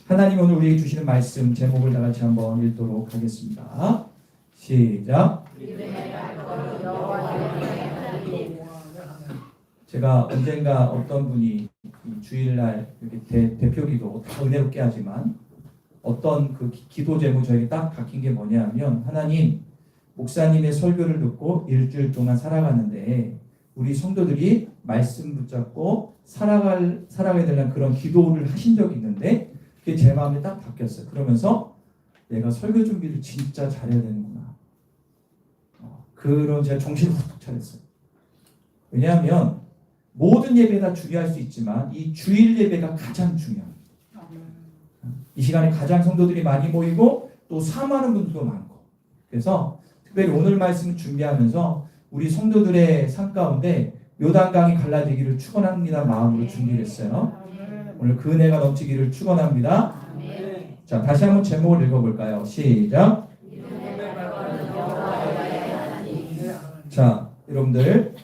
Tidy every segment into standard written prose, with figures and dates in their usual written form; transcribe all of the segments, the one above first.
하나님 오늘 우리에게 주시는 말씀 제목을 다 같이 한번 읽도록 하겠습니다. 시작. 제가 언젠가 어떤 분이 주일날 이렇게 대표기도 다 은혜롭게 하지만 어떤 그 기도 제목 저에게 딱 박힌 게 뭐냐면, 하나님, 목사님의 설교를 듣고 일주일 동안 살아가는데 우리 성도들이 말씀 붙잡고 살아가야 되는 그런 기도를 하신 적이 있는데 그게 제 마음에 딱 바뀌었어요. 그러면서 내가 설교 준비를 진짜 잘해야 되는구나. 그런 제가 정신을 훅 차렸어요. 왜냐하면 모든 예배가 중요할 수 있지만 이 주일 예배가 가장 중요합니다. 이 시간에 가장 성도들이 많이 모이고 또 사모하는 분들도 많고, 그래서 특별히 오늘 말씀을 준비하면서 우리 성도들의 삶 가운데 요단강이 갈라지기를 축원합니다 마음으로 준비를 했어요. 오늘 그 은혜가 넘치기를 축원합니다. 자, 다시 한번 제목을 읽어볼까요? 시작. 자, 여러분들,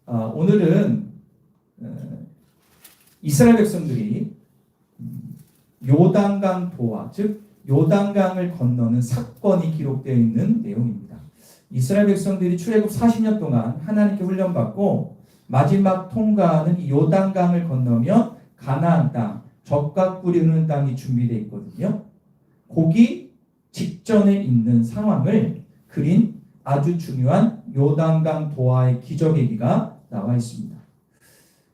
오늘은 이스라엘 백성들이 요단강 도하, 즉 요단강을 건너는 사건이 기록되어 있는 내용입니다. 이스라엘 백성들이 출애굽 40년 동안 하나님께 훈련받고 마지막 통과하는 이 요단강을 건너면 가나안 땅, 젖과 꿀이 흐르는 땅이 준비되어 있거든요. 거기 직전에 있는 상황을 그린 아주 중요한 요단강 도하의 기적 얘기가 나와 있습니다.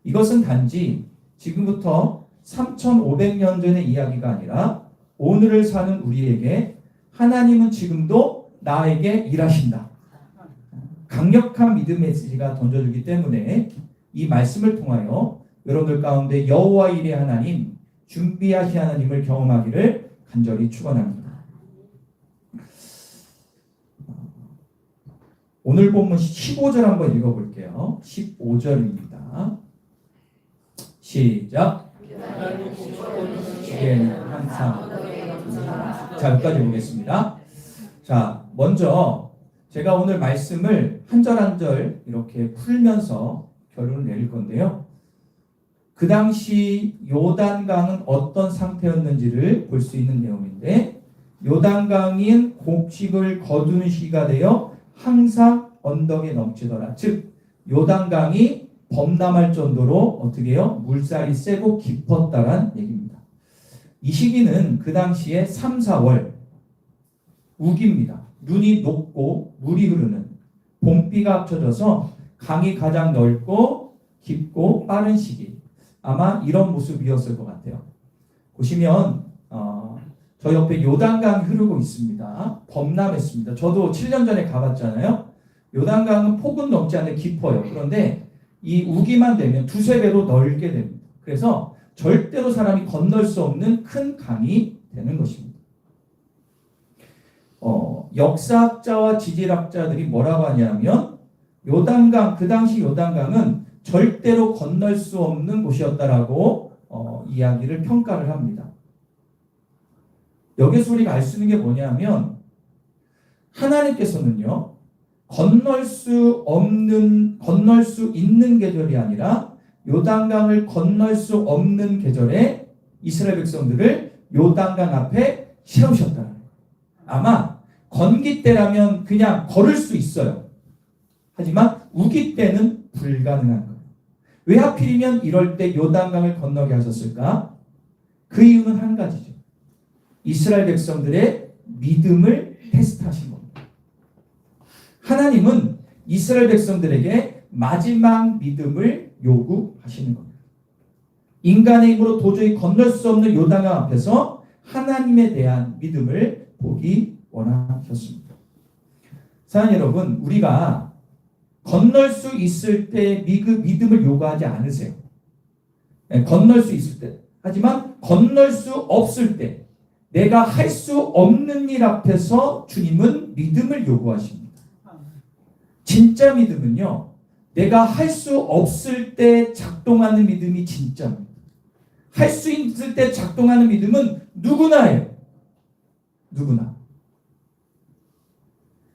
이것은 단지 지금부터 3,500년 전의 이야기가 아니라 오늘을 사는 우리에게 하나님은 지금도 나에게 일하신다. 강력한 믿음 메시지가 던져주기 때문에 이 말씀을 통하여 여러분들 가운데 여호와 일의 하나님, 준비하신 하나님을 경험하기를 간절히 축원합니다. 오늘 본문 15절 한번 읽어볼게요. 15절입니다. 시작. 주께는 항상. 자, 여기까지 보겠습니다. 자, 먼저 제가 오늘 말씀을 한 절 한 절 이렇게 풀면서 결론을 내릴 건데요. 그 당시 요단강은 어떤 상태였는지를 볼 수 있는 내용인데, 요단강인 곡식을 거두는 시기가 되어 항상 언덕에 넘치더라. 즉 요단강이 범람할 정도로 어떻게 해요? 물살이 세고 깊었다란 얘기입니다. 이 시기는 그 당시에 3, 4월 우기입니다. 눈이 녹고 물이 흐르는 봄비가 합쳐져서 강이 가장 넓고 깊고 빠른 시기, 아마 이런 모습이었을 것 같아요. 보시면 저 옆에 요단강이 흐르고 있습니다. 범람했습니다. 저도 7년 전에 가봤잖아요. 요단강은 폭은 넓지 않은데 깊어요. 그런데 이 우기만 되면 두세 배로 넓게 됩니다. 그래서 절대로 사람이 건널 수 없는 큰 강이 되는 것입니다. 역사학자와 지질학자들이 뭐라고 하냐면 요단강, 그 당시 요단강은 절대로 건널 수 없는 곳이었다라고 이야기를 평가를 합니다. 여기서 우리가 알 수 있는 게 뭐냐면 하나님께서는요, 건널 수 있는 계절이 아니라 요단강을 건널 수 없는 계절에 이스라엘 백성들을 요단강 앞에 세우셨다는 거예요. 아마 건기 때라면 그냥 걸을 수 있어요. 하지만 우기 때는 불가능한 거예요. 왜 하필이면 이럴 때 요단강을 건너게 하셨을까? 그 이유는 한 가지죠. 이스라엘 백성들의 믿음을 테스트하신 겁니다. 하나님은 이스라엘 백성들에게 마지막 믿음을 요구하시는 겁니다. 인간의 힘으로 도저히 건널 수 없는 요단강 앞에서 하나님에 대한 믿음을 보기 원하셨습니다. 사랑하는 여러분, 우리가 건널 수 있을 때 믿음을 요구하지 않으세요. 건널 수 있을 때. 하지만 건널 수 없을 때, 내가 할 수 없는 일 앞에서 주님은 믿음을 요구하십니다. 진짜 믿음은요, 내가 할 수 없을 때 작동하는 믿음이 진짜입니다. 할 수 있을 때 작동하는 믿음은 누구나예요. 누구나.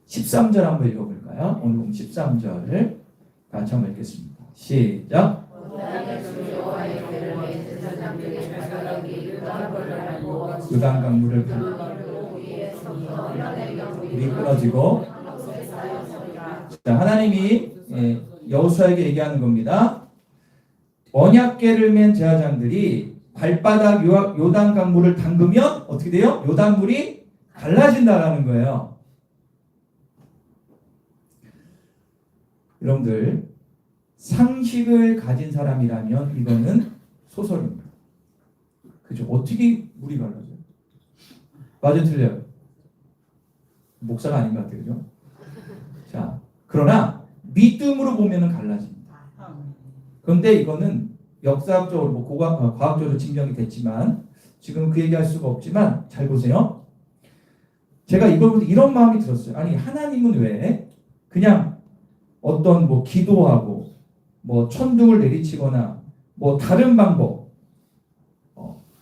13절 한번 읽어볼까요? 오늘 13절을 같이 한번 읽겠습니다. 시작. 요단 강물을 물이 끊어지고. 자, 하나님이 여호수아에게 얘기하는 겁니다. 언약궤를 맨 제사장들이 발바닥 요단 강물을 담그면 어떻게 돼요? 요단물이 갈라진다라는 거예요. 여러분들, 상식을 가진 사람이라면 이거는 소설입니다. 그죠? 어떻게 물이 갈라져요? 맞아, 틀려요? 목사가 아닌 것 같아요. 그죠? 자, 그러나 믿음으로 보면은 갈라집니다. 그런데 이거는 역사학적으로 과학적으로 증명이 됐지만 지금 그 얘기할 수가 없지만 잘 보세요. 제가 이걸 보면서 이런 마음이 들었어요. 아니, 하나님은 왜 그냥 어떤 뭐 기도하고 뭐 천둥을 내리치거나 뭐 다른 방법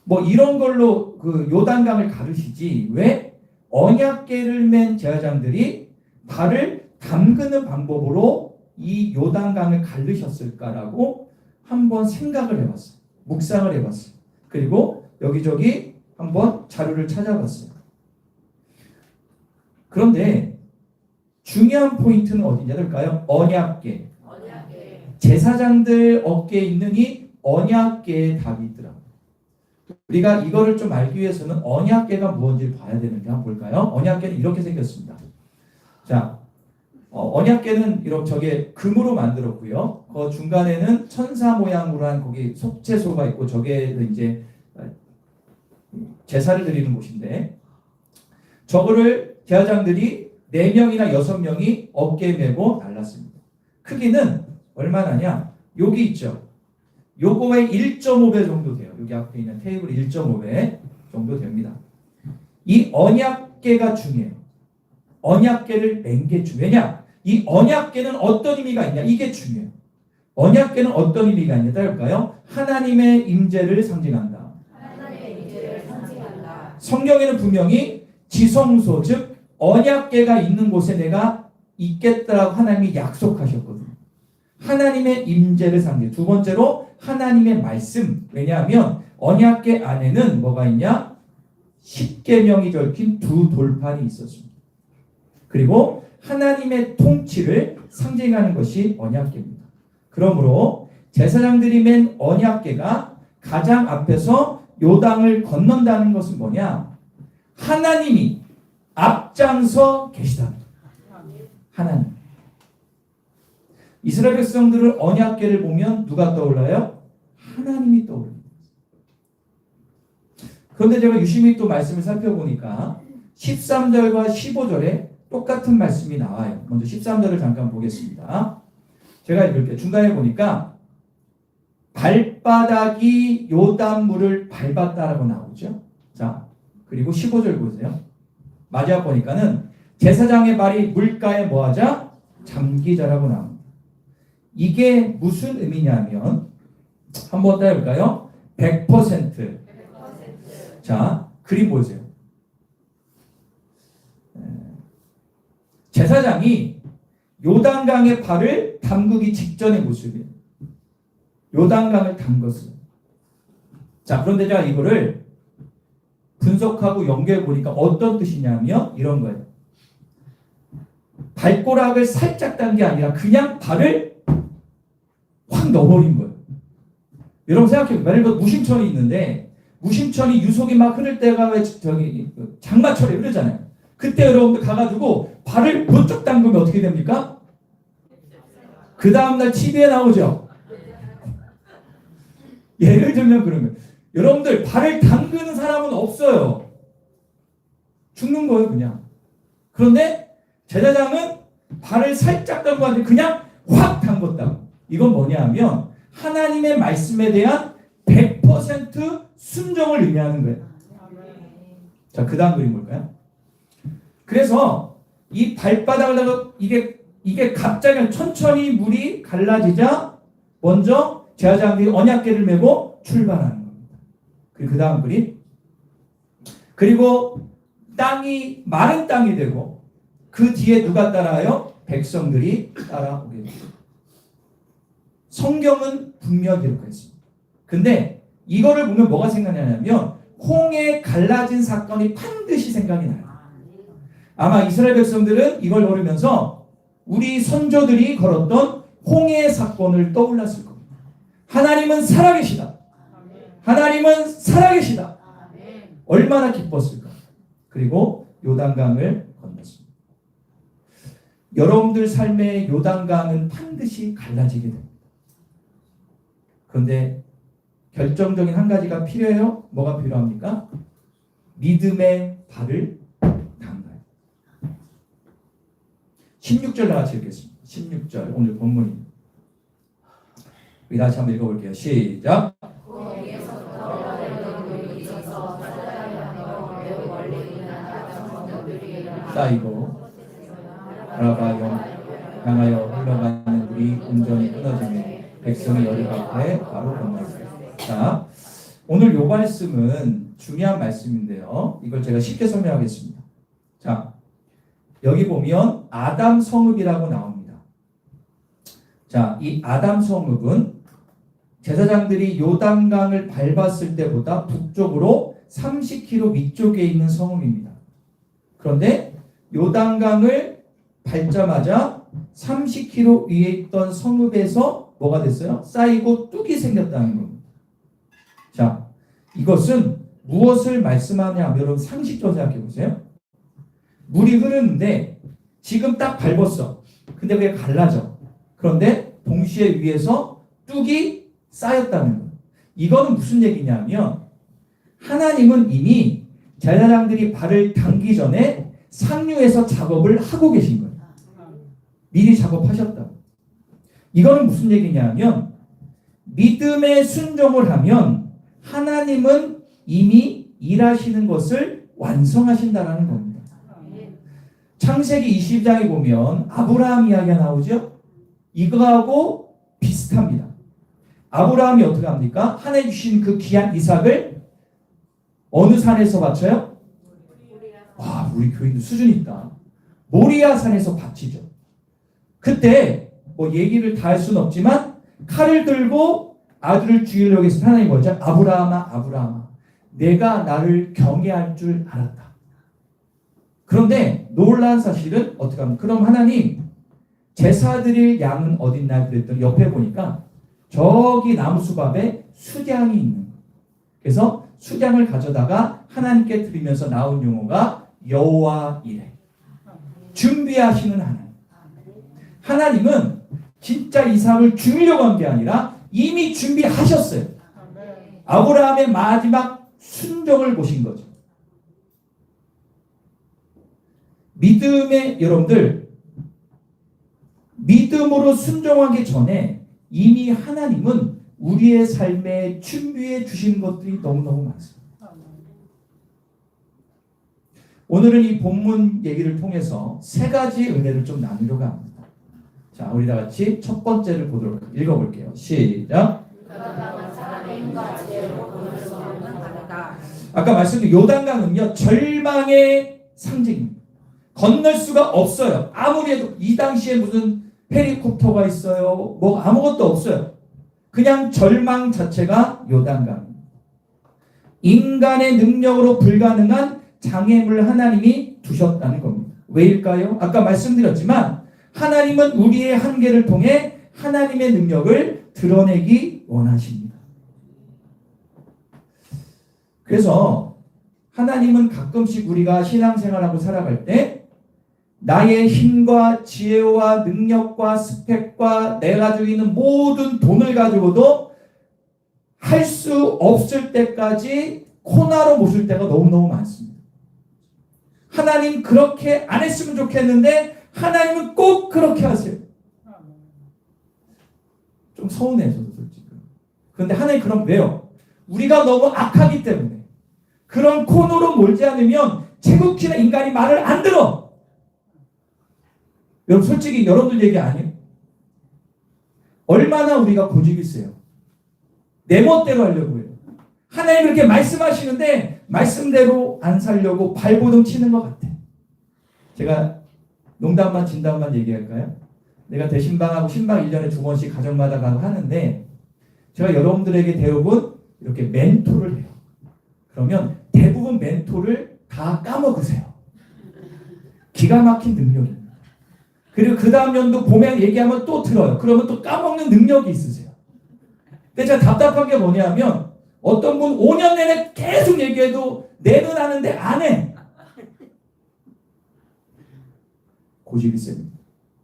뭐 이런 걸로 그 요단강을 가르시지 왜 언약궤를 맨 제사장들이 발을 담그는 방법으로 이 요단강을 가르셨을까라고 한번 생각을 해봤어요. 묵상을 해봤어요. 그리고 여기저기 한번 자료를 찾아봤어요. 그런데 중요한 포인트는 어디냐일까요? 언약궤. 제사장들 어깨에 있는 이 언약궤의 답이 있더라고요. 우리가 이거를 좀 알기 위해서는 언약궤가 무엇인지를 봐야 되는데 한번 볼까요? 언약궤는 이렇게 생겼습니다. 자, 언약궤는 이렇게 저게 금으로 만들었고요. 그 중간에는 천사 모양으로 한 거기 속죄소가 있고 저게 이제 제사를 드리는 곳인데 저거를 제사장들이 4명이나 6명이 어깨에 메고 날랐습니다. 크기는 얼마나냐? 여기 있죠. 요거의 1.5배 정도 돼요. 여기 앞에 있는 테이블 1.5배 정도 됩니다. 이 언약궤가 중요해요. 언약궤를 맨 게 중요하냐? 이 언약궤는 어떤 의미가 있냐? 이게 중요해요. 언약궤는 어떤 의미가 있냐? 따를까요? 하나님의 임재를 상징한다. 성경에는 분명히 지성소, 즉 언약궤가 있는 곳에 내가 있겠다라고 하나님이 약속하셨거든요. 하나님의 임재를 상징해. 두 번째로 하나님의 말씀. 왜냐하면 언약궤 안에는 뭐가 있냐? 10계명이 적힌 2돌판이 있었습니다. 그리고 하나님의 통치를 상징하는 것이 언약궤입니다. 그러므로 제사장들이 맨 언약궤가 가장 앞에서 요단을 건넌다는 것은 뭐냐? 하나님이 앞장서 계시다. 하나님. 이스라엘 백성들은 언약궤를 보면 누가 떠올라요? 하나님이 떠올립니다. 그런데 제가 유심히 또 말씀을 살펴보니까 13절과 15절에 똑같은 말씀이 나와요. 먼저 13절을 잠깐 보겠습니다. 제가 읽을게요. 중간에 보니까 발바닥이 요단물을 밟았다라고 나오죠. 자, 그리고 15절 보세요. 마지막 보니까는 제사장의 발이 물가에 뭐하자? 잠기자라고 나옵니다. 이게 무슨 의미냐면 한번 따라해볼까요? 100%. 자, 그림 보세요. 제사장이 요단강의 발을 담그기 직전의 모습이에요. 요단강을 담궜어요. 자, 그런데 제가 이거를 분석하고 연결해 보니까 어떤 뜻이냐면 이런 거예요. 발가락을 살짝 딴 게 아니라 그냥 발을 확 넣어버린 거예요. 여러분 생각해요. 만약에 무심천이 있는데 무심천이 유속이 막 흐를 때가 왜 저기 장마철에 흐르잖아요. 그때 여러분들 가가지고 발을 번쩍 담그면 어떻게 됩니까? 그 다음날 TV에 나오죠. 예를 들면 그러면 여러분들 발을 담그는 사람은 없어요. 죽는 거예요 그냥. 그런데 제사장은 발을 살짝 담궜는데 그냥 확 담궜다. 이건 뭐냐면 하나님의 말씀에 대한 100% 순종을 의미하는 거예요. 자, 그 다음 그림 볼까요? 그래서 이 발바닥을 이게 갑자기 천천히 물이 갈라지자 먼저 제사장들이 언약궤를 메고 출발하는 겁니다. 그리고 그 다음 그림. 그리고 땅이 마른 땅이 되고 그 뒤에 누가 따라요? 백성들이 따라오게 됩니다. 성경은 분명히 기록했습니다. 근데 이거를 보면 뭐가 생각나냐면 홍해 갈라진 사건이 반드시 생각이 나요. 아마 이스라엘 백성들은 이걸 걸으면서 우리 선조들이 걸었던 홍해 사건을 떠올랐을 겁니다. 하나님은 살아계시다. 하나님은 살아계시다. 얼마나 기뻤을까. 그리고 요단강을 건넜습니다. 여러분들 삶의 요단강은 반드시 갈라지게 됩니다. 그런데 결정적인 한 가지가 필요해요. 뭐가 필요합니까? 믿음의 발을 담가요. 16절 나같이 읽겠습니다. 16절 오늘 본문입니다. 우리 다시 한번 읽어볼게요. 시작. 쌓이고 바라봐 향하여 흘러가는 물이 온전히 끊어지며 백성의 열이 앞에 바로 건너있어요. 자, 오늘 요 말씀은 중요한 말씀인데요. 이걸 제가 쉽게 설명하겠습니다. 자, 여기 보면 아담 성읍이라고 나옵니다. 자, 이 아담 성읍은 제사장들이 요단강을 밟았을 때보다 북쪽으로 30km 위쪽에 있는 성읍입니다. 그런데 요단강을 밟자마자 30km 위에 있던 성읍에서 뭐가 됐어요? 쌓이고 뚝이 생겼다는 겁니다. 자, 이것은 무엇을 말씀하냐? 여러분 상식적으로 생각해 보세요. 물이 흐르는데 지금 딱 밟았어. 근데 그게 갈라져. 그런데 동시에 위에서 뚝이 쌓였다는 거예요. 이거는 무슨 얘기냐면 하나님은 이미 제사장들이 발을 담기 전에 상류에서 작업을 하고 계신 거예요. 미리 작업하셨다. 이거는 무슨 얘기냐면 믿음에 순종을 하면 하나님은 이미 일하시는 것을 완성하신다는 겁니다. 창세기 20장에 보면 아브라함 이야기가 나오죠. 이거하고 비슷합니다. 아브라함이 어떻게 합니까? 하나님 주신 그 귀한 이삭을 어느 산에서 바쳐요? 와, 우리 교인들 수준 있다. 모리아 산에서 바치죠. 그때 뭐 얘기를 다 할 수는 없지만 칼을 들고 아들을 죽이려고 해서 하나님 뭐죠? 아브라함아, 아브라함아, 내가 나를 경외할 줄 알았다. 그런데 놀라운 사실은 어떻게 하면 그럼 하나님 제사 드릴 양은 어딨나 그랬더니 옆에 보니까 저기 나무 수밥에 수량이 있는 거예요. 그래서 수량을 가져다가 하나님께 드리면서 나온 용어가 여호와 이레. 준비하시는 하나님. 하나님은 진짜 이삭을 죽이려고 한 게 아니라 이미 준비하셨어요. 아브라함의 마지막 순종을 보신 거죠. 믿음의 여러분들 믿음으로 순종하기 전에 이미 하나님은 우리의 삶에 준비해 주신 것들이 너무너무 많습니다. 오늘은 이 본문 얘기를 통해서 세 가지 은혜를 좀 나누려고 합니다. 자, 우리 다 같이 첫 번째를 보도록 읽어볼게요. 시작. 아까 말씀드린 요단강은요 절망의 상징입니다. 건널 수가 없어요. 아무리 해도 이 당시에 무슨 헬리콥터가 있어요. 뭐 아무것도 없어요. 그냥 절망 자체가 요단강입니다. 인간의 능력으로 불가능한 장애물 하나님이 두셨다는 겁니다. 왜일까요? 아까 말씀드렸지만 하나님은 우리의 한계를 통해 하나님의 능력을 드러내기 원하십니다. 그래서 하나님은 가끔씩 우리가 신앙생활하고 살아갈 때 나의 힘과 지혜와 능력과 스펙과 내가 가지고 있는 모든 돈을 가지고도 할 수 없을 때까지 코나로 모실 때가 너무너무 많습니다. 하나님 그렇게 안 했으면 좋겠는데 하나님은 꼭 그렇게 하세요. 좀 서운해요, 저도 솔직히. 그런데 하나님 그럼 왜요? 우리가 너무 악하기 때문에. 그런 코너로 몰지 않으면 제국주의나 인간이 말을 안 들어. 여러분 솔직히 여러분들 얘기 아니에요? 얼마나 우리가 고집이 세요. 내 멋대로 하려고 해요. 하나님 그렇게 말씀하시는데 말씀대로 안 살려고 발버둥 치는 것 같아. 제가 농담만 진담만 얘기할까요? 내가 대신방하고 신방 1년에 2번씩 가정마다 가고 하는데 제가 여러분들에게 대부분 이렇게 멘토를 해요. 그러면 대부분 멘토를 다 까먹으세요. 기가 막힌 능력입니다. 그리고 그 다음 연도 봄에 얘기하면 또 들어요. 그러면 또 까먹는 능력이 있으세요. 근데 제가 답답한 게 뭐냐면 어떤 분 5년 내내 계속 얘기해도 내는 하는데 안 해. 고집이 셉니다.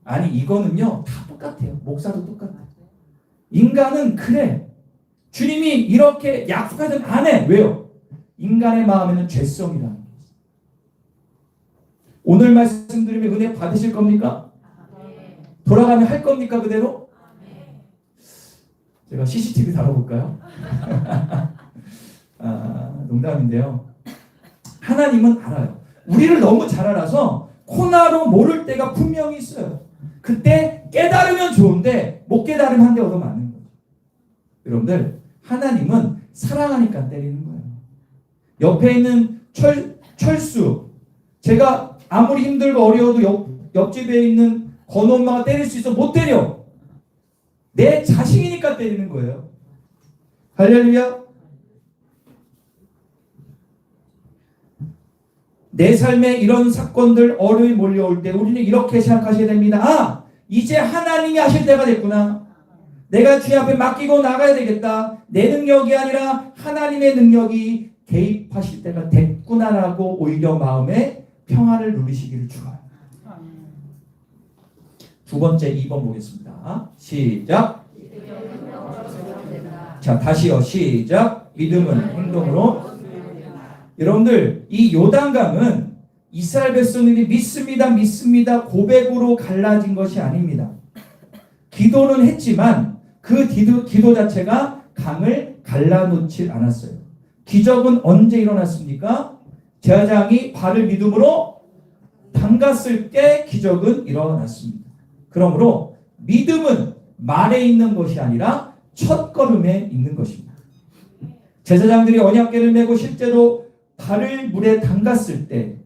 아니 이거는요 다 똑같아요. 목사도 똑같아요. 인간은 그래. 주님이 이렇게 약속하든 안 해. 왜요? 인간의 마음에는 죄성이라는 게 있어요. 오늘 말씀 들으면 은혜 받으실 겁니까? 돌아가면 할 겁니까 그대로? 제가 CCTV 달아볼까요? 농담인데요. 하나님은 알아요. 우리를 너무 잘 알아서 코나로 모를 때가 분명히 있어요. 그때 깨달으면 좋은데 못 깨달으면 한 대 얻어 맞는 거죠. 여러분들 하나님은 사랑하니까 때리는 거예요. 옆에 있는 철수 제가 아무리 힘들고 어려워도 옆집에 있는 건우 엄마가 때릴 수 있어 못 때려. 내 자식이니까 때리는 거예요. 할렐루야. 내 삶에 이런 사건들 어려움이 몰려올 때 우리는 이렇게 생각하셔야 됩니다. 이제 하나님이 하실 때가 됐구나. 내가 주님 앞에 맡기고 나가야 되겠다. 내 능력이 아니라 하나님의 능력이 개입하실 때가 됐구나라고 오히려 마음에 평안을 누리시기를 축원합니다. 두 번째 2번 보겠습니다. 시작. 자, 다시요. 시작. 믿음은 행동으로. 여러분들 이 요단강은 이스라엘 백성들이 믿습니다 고백으로 갈라진 것이 아닙니다. 기도는 했지만 그 기도 자체가 강을 갈라놓지 않았어요. 기적은 언제 일어났습니까? 제사장이 발을 믿음으로 담갔을 때 기적은 일어났습니다. 그러므로 믿음은 말에 있는 것이 아니라 첫걸음에 있는 것입니다. 제사장들이 언약궤를 메고 실제로 발을 물에 담갔을 때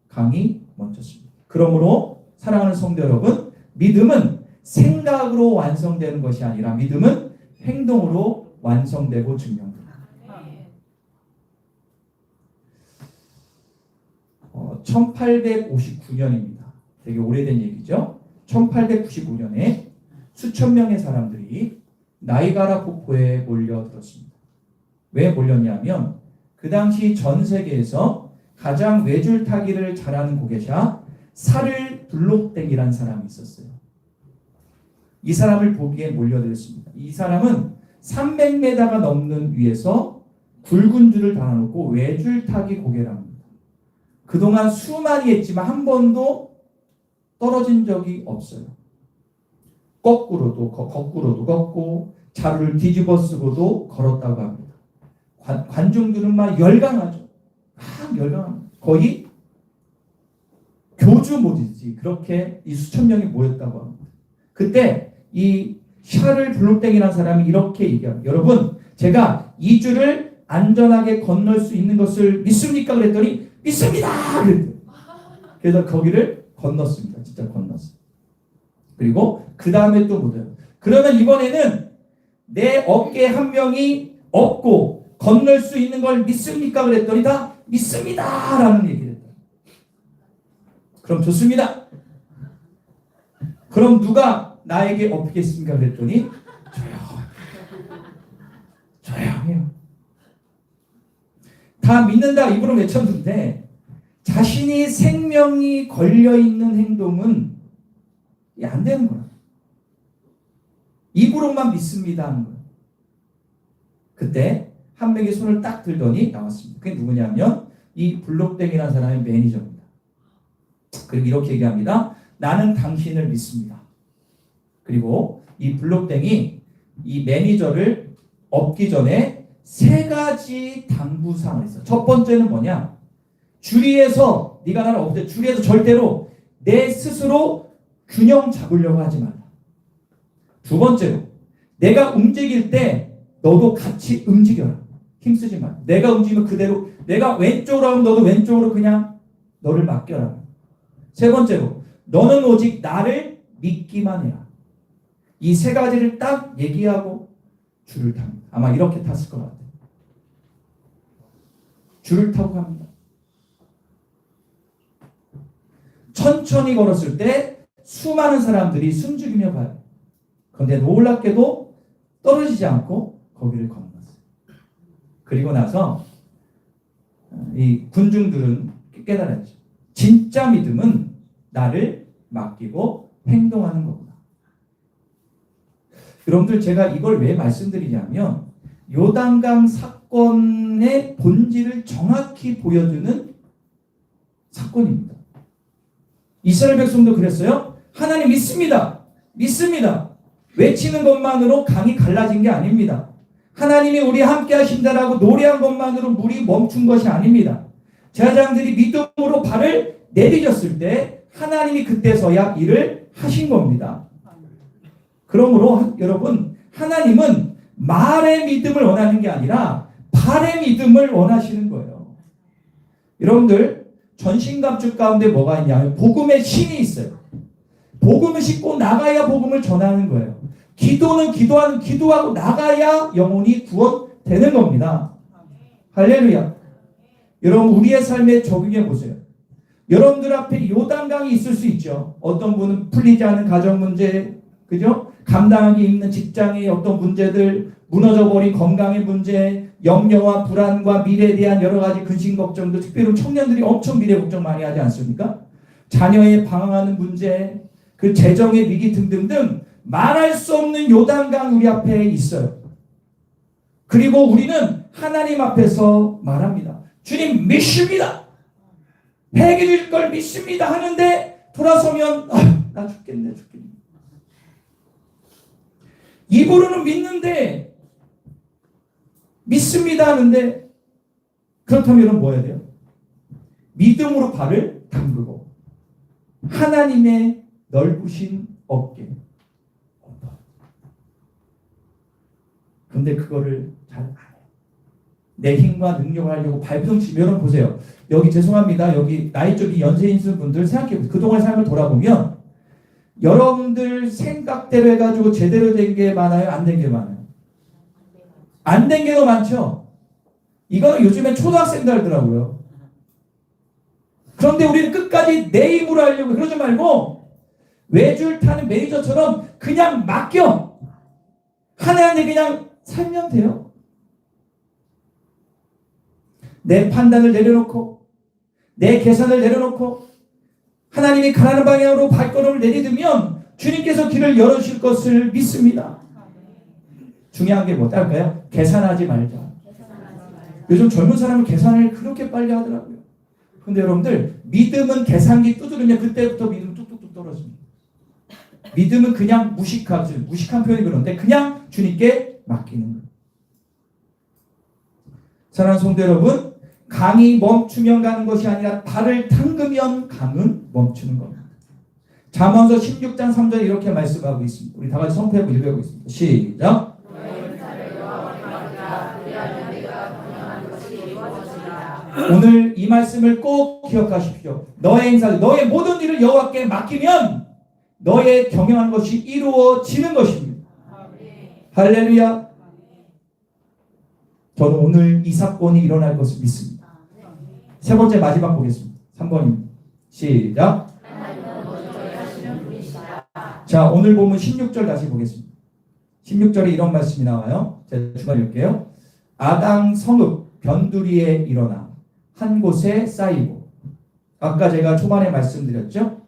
강이 멈췄습니다. 그러므로 사랑하는 성도 여러분, 믿음은 생각으로 완성되는 것이 아니라 믿음은 행동으로 완성되고 증명됩니다. 1859년입니다. 되게 오래된 얘기죠. 1895년에 수천 명의 사람들이 나이가라 폭포에 몰려들었습니다. 왜 몰렸냐면 그 당시 전 세계에서 가장 외줄 타기를 잘하는 고개자 사를 블록댕이라는 사람이 있었어요. 이 사람을 보기에 몰려들었습니다. 이 사람은 300m가 넘는 위에서 굵은 줄을 달아놓고 외줄 타기 고개랍니다. 그동안 수많이 했지만 한 번도 떨어진 적이 없어요. 거꾸로도 걷고 자루를 뒤집어 쓰고도 걸었다고 합니다. 관중들은 막 열광하죠. 열광합니다. 거의 교주 모드지. 그렇게 이 수천 명이 모였다고 합니다. 그때 이 샤를 블록댕이라는 사람이 이렇게 얘기합니다. 여러분, 제가 이 줄을 안전하게 건널 수 있는 것을 믿습니까? 그랬더니 믿습니다! 그랬대요. 그래서 거기를 건넜습니다. 진짜 건넜어요. 그리고 그 다음에 또 뭐래요? 그러면 이번에는 내 어깨에 한 명이 없고 건널 수 있는 걸 믿습니까? 그랬더니 다 믿습니다! 라는 얘기를 했다. 그럼 좋습니다. 그럼 누가 나에게 없겠습니까? 그랬더니 조용해요. 다 믿는다 입으로 외쳤는데 자신이 생명이 걸려있는 행동은 안 되는 거야. 입으로만 믿습니다 하는 거야. 그때 한 명이 손을 딱 들더니 나왔습니다. 그게 누구냐면 이 블록댕이라는 사람의 매니저입니다. 그리고 이렇게 얘기합니다. 나는 당신을 믿습니다. 그리고 이 블록댕이 이 매니저를 업기 전에 3가지 당부사항을 했어요. 첫 번째는 뭐냐? 주리에서 네가 나를 업대 주리에서 절대로 내 스스로 균형 잡으려고 하지 말라. 두 번째로 내가 움직일 때 너도 같이 움직여라. 힘쓰지 마. 내가 움직이면 그대로 내가 왼쪽으로 하면 너도 왼쪽으로 그냥 너를 맡겨라. 세 번째로 너는 오직 나를 믿기만 해라. 이 3가지를 딱 얘기하고 줄을 탑니다. 아마 이렇게 탔을 것 같아요. 줄을 타고 갑니다. 천천히 걸었을 때 수많은 사람들이 숨죽이며 봐요. 그런데 놀랍게도 떨어지지 않고 거기를 건넜어요. 그리고 나서 이 군중들은 깨달았죠. 진짜 믿음은 나를 맡기고 행동하는 거구나. 여러분들, 제가 이걸 왜 말씀드리냐면 요단강 사건의 본질을 정확히 보여주는 사건입니다. 이스라엘 백성도 그랬어요. 하나님 믿습니다. 믿습니다. 외치는 것만으로 강이 갈라진 게 아닙니다. 하나님이 우리 함께 하신다라고 노래한 것만으로 물이 멈춘 것이 아닙니다. 제사장들이 믿음으로 발을 내디뎠을 때 하나님이 그때서야 일을 하신 겁니다. 그러므로 여러분, 하나님은 말의 믿음을 원하는 게 아니라 발의 믿음을 원하시는 거예요. 여러분들, 전신갑주 가운데 뭐가 있냐면 복음의 신이 있어요. 복음을 싣고 나가야 복음을 전하는 거예요. 기도는 기도하고 나가야 영혼이 구원되는 겁니다. 할렐루야. 여러분, 우리의 삶에 적용해 보세요. 여러분들 앞에 요단강이 있을 수 있죠. 어떤 분은 풀리지 않은 가정 문제, 그죠? 감당하기 힘든 직장의 어떤 문제들, 무너져버린 건강의 문제, 염려와 불안과 미래에 대한 여러 가지 근심 걱정들, 특별히 청년들이 엄청 미래 걱정 많이 하지 않습니까? 자녀의 방황하는 문제, 그 재정의 위기 등등등 말할 수 없는 요단강 우리 앞에 있어요. 그리고 우리는 하나님 앞에서 말합니다. 주님 믿습니다. 해결될 걸 믿습니다 하는데 돌아서면 나 죽겠네. 입으로는 믿는데 믿습니다 하는데, 그렇다면 여러분 뭐 해야 돼요? 믿음으로 발을 담그고 하나님의 넓으신 어깨. 근데 그거를 잘 안 해요. 내 힘과 능력을 하려고 발버둥 치면, 여러분 보세요. 여기 죄송합니다. 여기 나이 쪽이 연세인 분들 생각해보세요. 그동안 삶을 돌아보면 여러분들 생각대로 해가지고 제대로 된 게 많아요? 안 된 게 많아요? 안 된 게 더 많죠? 이거는 요즘에 초등학생들 하더라고요. 그런데 우리는 끝까지 내 힘으로 하려고 그러지 말고 외줄 타는 매니저처럼 그냥 맡겨. 하나님께 그냥 살면 돼요. 내 판단을 내려놓고 내 계산을 내려놓고 하나님이 가라는 방향으로 발걸음을 내디디면 주님께서 길을 열어주실 것을 믿습니다. 중요한 게 뭐랄까요? 계산하지 말자. 요즘 젊은 사람은 계산을 그렇게 빨리 하더라고요. 근데 여러분들, 믿음은 계산기 두드리면 그때부터 믿음 뚝뚝뚝 떨어집니다. 믿음은 그냥 무식한 표현이 그런데 그냥 주님께 맡기는 거예요. 사랑하는 성도 여러분, 강이 멈추면 가는 것이 아니라 발을 담그면 강은 멈추는 겁니다. 잠언서 16장 3절에 이렇게 말씀하고 있습니다. 우리 다 같이 성패하고 읽어보겠습니다. 시작. 오늘 이 말씀을 꼭 기억하십시오. 너의 행사들, 너의 모든 일을 여호와께 맡기면 너의 경영하는 것이 이루어지는 것입니다. 할렐루야. 저는 오늘 이 사건이 일어날 것을 믿습니다. 세 번째 마지막 보겠습니다. 3번입니다. 시작. 자, 오늘 보면 16절 다시 보겠습니다. 16절에 이런 말씀이 나와요. 제가 중간에 읽을게요. 아당 성읍 변두리에 일어나 한 곳에 쌓이고. 아까 제가 초반에 말씀드렸죠.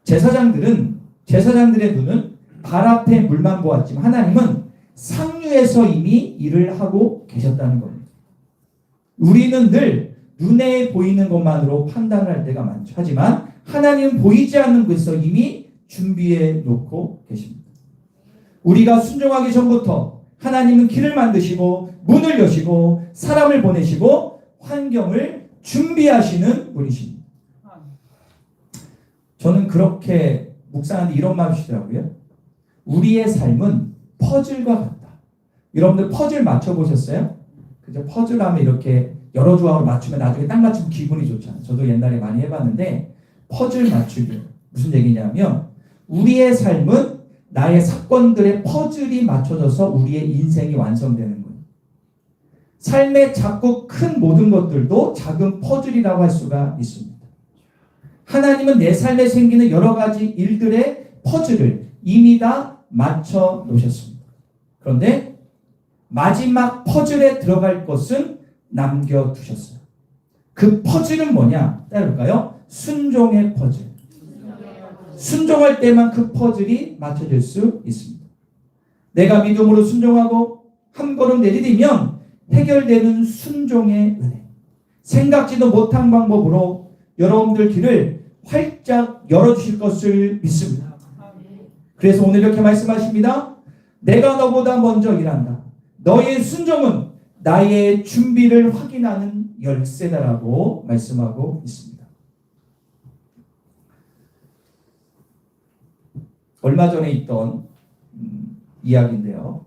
제사장들의 눈은 발 앞에 물만 보았지만 하나님은 상류에서 이미 일을 하고 계셨다는 겁니다. 우리는 늘 눈에 보이는 것만으로 판단을 할 때가 많죠. 하지만 하나님은 보이지 않는 곳에서 이미 준비해 놓고 계십니다. 우리가 순종하기 전부터 하나님은 길을 만드시고 문을 여시고 사람을 보내시고 환경을 준비하시는 분이십니다. 저는 그렇게 묵상하는데 이런 마음이 드시더라고요. 우리의 삶은 퍼즐과 같다. 여러분들 퍼즐 맞춰보셨어요? 그죠? 퍼즐 하면 이렇게 여러 조각으로 맞추면 나중에 딱 맞추면 기분이 좋잖아요. 저도 옛날에 많이 해봤는데 퍼즐 맞추기 무슨 얘기냐면 우리의 삶은 나의 사건들의 퍼즐이 맞춰져서 우리의 인생이 완성되는 거예요. 삶의 작고 큰 모든 것들도 작은 퍼즐이라고 할 수가 있습니다. 하나님은 내 삶에 생기는 여러 가지 일들의 퍼즐을 이미 다 맞춰 놓으셨습니다. 그런데 마지막 퍼즐에 들어갈 것은 남겨두셨어요. 그 퍼즐은 뭐냐? 따라볼까요? 순종의 퍼즐. 순종할 때만 그 퍼즐이 맞춰질 수 있습니다. 내가 믿음으로 순종하고 한 걸음 내디디면 해결되는 순종의 은혜. 생각지도 못한 방법으로 여러분들 길을 활짝 열어주실 것을 믿습니다. 그래서 오늘 이렇게 말씀하십니다. 내가 너보다 먼저 일한다. 너의 순종은 나의 준비를 확인하는 열쇠다라고 말씀하고 있습니다. 얼마 전에 있던 이야기인데요.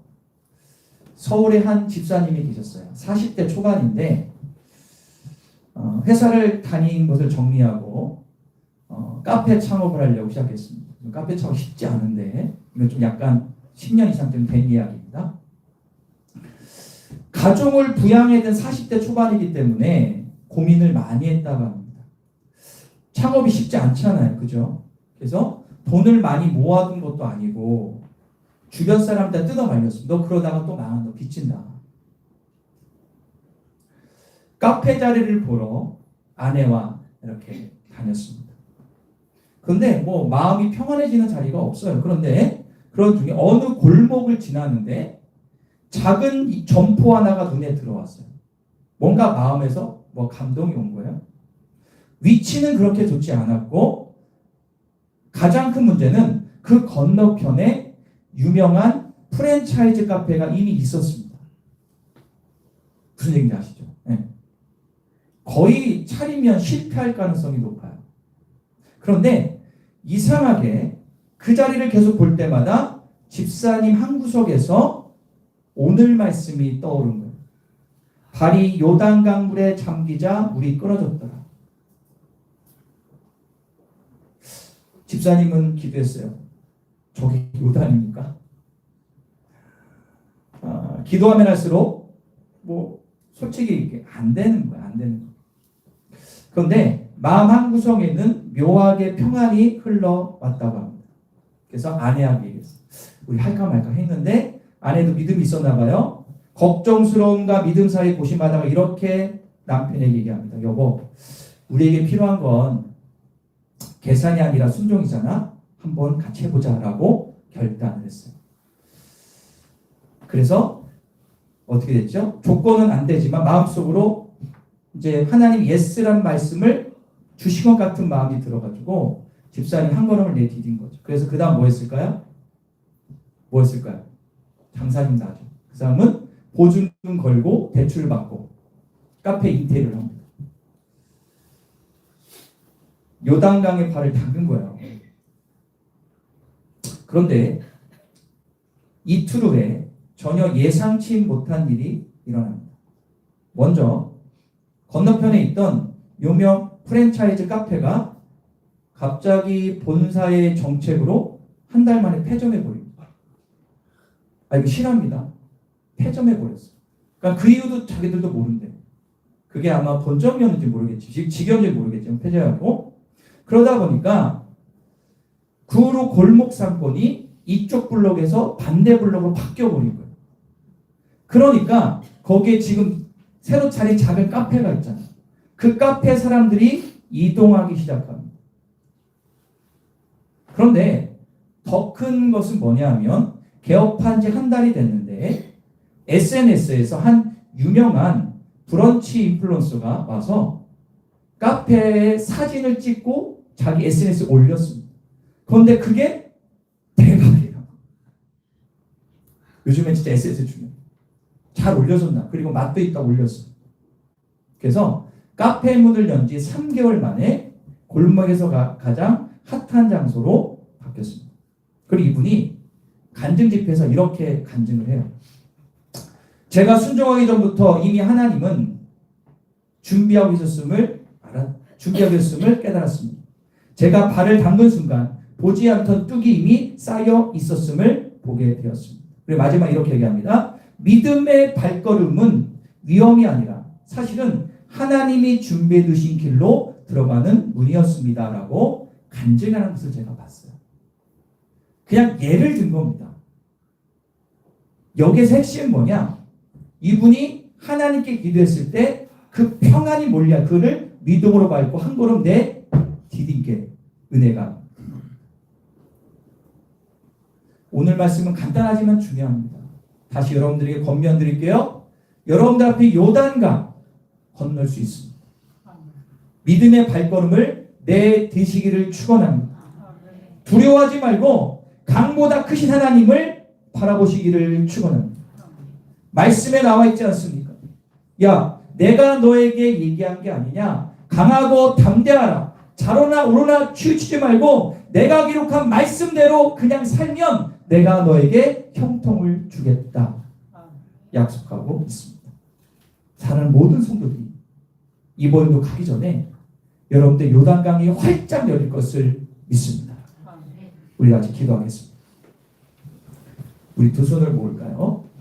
서울에 한 집사님이 계셨어요. 40대 초반인데 회사를 다닌 것을 정리하고 카페 창업을 하려고 시작했습니다. 카페 창업 쉽지 않은데 이건 좀 약간 10년 이상 된 이야기입니다. 가족을 부양해야 된 40대 초반이기 때문에 고민을 많이 했다고 합니다. 창업이 쉽지 않잖아요. 그죠? 그래서 돈을 많이 모아둔 것도 아니고 주변 사람들 뜯어 말렸어. 너 그러다가 또 망한 너 빚진다. 카페 자리를 보러 아내와 이렇게 다녔습니다. 그런데 뭐 마음이 평안해지는 자리가 없어요. 그런데 그런 중에 어느 골목을 지나는데 작은 점포 하나가 눈에 들어왔어요. 뭔가 마음에서 뭐 감동이 온 거예요. 위치는 그렇게 좋지 않았고 가장 큰 문제는 그 건너편에 유명한 프랜차이즈 카페가 이미 있었습니다. 무슨 얘기인지 아시죠? 네. 거의 차리면 실패할 가능성이 높아요. 그런데 이상하게 그 자리를 계속 볼 때마다 집사님 한 구석에서 오늘 말씀이 떠오른 거예요. 발이 요단강 물에 잠기자 물이 끊어졌더라. 집사님은 기도했어요. 저게 요단입니까? 기도하면 할수록 뭐 솔직히 이게 안 되는 거야. 안 되는 거야. 그런데 마음 한 구석에는 묘하게 평안이 흘러왔다고 합니다. 그래서 아내에게 얘기했어요. 우리 할까 말까 했는데 아내도 믿음이 있었나 봐요. 걱정스러움과 믿음 사이 고심하다가 이렇게 남편에게 얘기합니다. 여보, 우리에게 필요한 건 계산이 아니라 순종이잖아. 한번 같이 해보자라고 결단을 했어요. 그래서 어떻게 됐죠? 조건은 안 되지만 마음속으로 이제 하나님 예스란 말씀을 주신 것 같은 마음이 들어가지고 집사님 한 걸음을 내디딘 거죠. 그래서 그 다음 뭐 했을까요? 뭐 했을까요? 장사님 나죠. 그 사람은 보증금 걸고 대출 받고 카페 인테리어를 합니다. 요단강에 발을 담근 거예요. 그런데 이틀 후에 전혀 예상치 못한 일이 일어납니다. 먼저 건너편에 있던 유명 프랜차이즈 카페가 갑자기 본사의 정책으로 한 달 만에 폐점해버립니다. 이거 실합니다. 폐점해버렸어요. 그러니까 그 이유도 자기들도 모른대요. 그게 아마 본점이었는지 모르겠지. 직역인지 모르겠지만 폐점하고 그러다 보니까 그 후로 골목 상권이 이쪽 블록에서 반대 블록으로 바뀌어버린 거예요. 그러니까 거기에 지금 새로 차린 작은 카페가 있잖아요. 그 카페 사람들이 이동하기 시작합니다. 그런데 더 큰 것은 뭐냐 하면 개업한 지 한 달이 됐는데 SNS에서 한 유명한 브런치 인플루언서가 와서 카페에 사진을 찍고 자기 SNS에 올렸습니다. 그런데 그게 대박이에요. 요즘엔 진짜 SNS 중요해요. 잘 올려줬나? 그리고 맛도 있다 올렸어. 그래서 카페 문을 연 지 3개월 만에 골목에서 가장 핫한 장소로 바뀌었습니다. 그리고 이분이 간증 집회에서 이렇게 간증을 해요. 제가 순종하기 전부터 이미 하나님은 준비하고 있었음을 깨달았습니다. 제가 발을 담근 순간 보지 않던 뚝이 이미 쌓여 있었음을 보게 되었습니다. 그리고 마지막 이렇게 얘기합니다. 믿음의 발걸음은 위험이 아니라 사실은 하나님이 준비해 두신 길로 들어가는 문이었습니다라고 간증하는 것을 제가 봤어요. 그냥 예를 든 겁니다. 여기에서 핵심은 뭐냐? 이분이 하나님께 기도했을 때 그 평안이 몰려 그를 믿음으로 밟고 한 걸음 내 디딘게 은혜가. 오늘 말씀은 간단하지만 중요합니다. 다시 여러분들에게 권면드릴게요. 여러분들 앞에 요단강 건널 수 있습니다. 믿음의 발걸음을 내디시기를 축원합니다. 두려워하지 말고 강보다 크신 하나님을 바라보시기를 축원합니다. 말씀에 나와 있지 않습니까? 야, 내가 너에게 얘기한 게 아니냐? 강하고 담대하라. 좌로나 우로나 치우치지 말고 내가 기록한 말씀대로 그냥 살면 내가 너에게 형통을 주겠다. 약속하고 있습니다. 사랑하는 모든 성도들이 이번도 가기 전에 여러분들 요단강이 활짝 열릴 것을 믿습니다. 우리 같이 기도하겠습니다. 우리 두 손을 모을까요?